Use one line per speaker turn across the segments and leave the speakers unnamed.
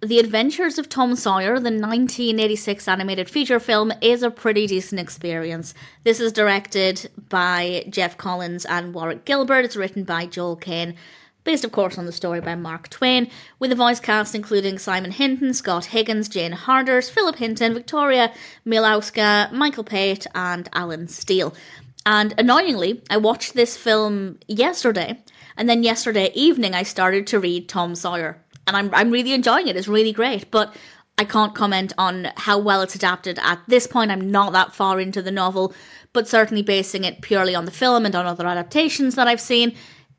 The Adventures of Tom Sawyer, the 1986 animated feature film, is a pretty decent experience. This is directed by Geoff Collins and Warwick Gilbert. It's written by Joel Kane, based of course on the story by Mark Twain, with a voice cast including Simon Hinton, Scott Higgins, Jane Harders, Phillip Hinton, Victoria Mielewska, Michael Pate and Alan Steele. And annoyingly, I watched this film yesterday, and then yesterday evening I started to read Tom Sawyer. And I'm really enjoying it. It's really great. But I can't comment on how well it's adapted at this point. I'm not that far into the novel. But certainly basing it purely on the film and on other adaptations that I've seen,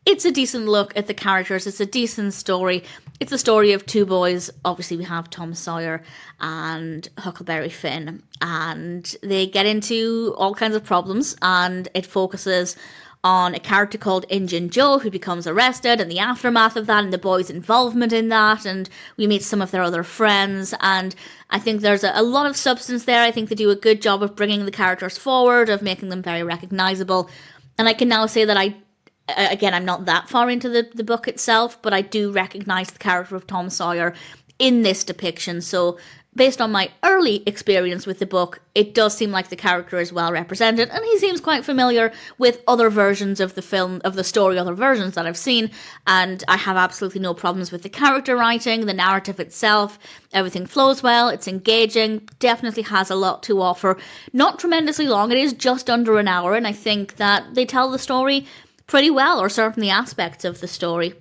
it's a decent look at the characters. It's a decent story. It's a story of two boys. Obviously, we have Tom Sawyer and Huckleberry Finn. And they get into all kinds of problems. And it focuses on a character called Injun who becomes arrested and the aftermath of that and the boys' involvement in that, and we meet some of their other friends, and I think there's a lot of substance there. I think they do a good job of bringing the characters forward, of making them very recognisable, and I can now say that I'm not that far into the book itself, but I do recognise the character of Tom Sawyer in this depiction, so based on my early experience with the book, it does seem like the character is well represented, and he seems quite familiar with other versions of the film, of the story, other versions that I've seen, and I have absolutely no problems with the character writing, the narrative itself, everything flows well, it's engaging, definitely has a lot to offer. Not tremendously long, it is just under an hour, and I think that they tell the story pretty well, or certainly aspects of the story.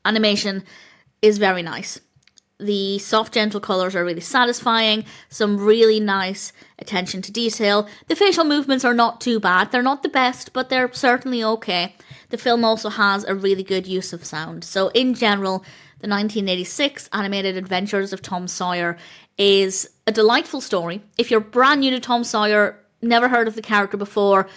Animation is very nice. The soft, gentle colours are really satisfying, some really nice attention to detail. The facial movements are not too bad. They're not the best, but they're certainly okay. The film also has a really good use of sound. So in general, the 1986 animated Adventures of Tom Sawyer is a delightful story. If you're brand new to Tom Sawyer, never heard of the character before,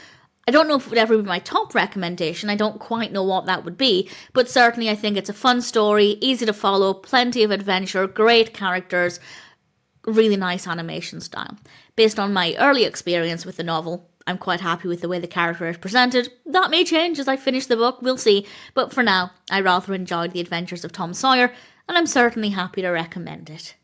I don't know if it would ever be my top recommendation. I don't quite know what that would be. But certainly I think it's a fun story, easy to follow, plenty of adventure, great characters, really nice animation style. Based on my early experience with the novel, I'm quite happy with the way the character is presented. That may change as I finish the book, we'll see. But for now, I rather enjoyed The Adventures of Tom Sawyer, and I'm certainly happy to recommend it.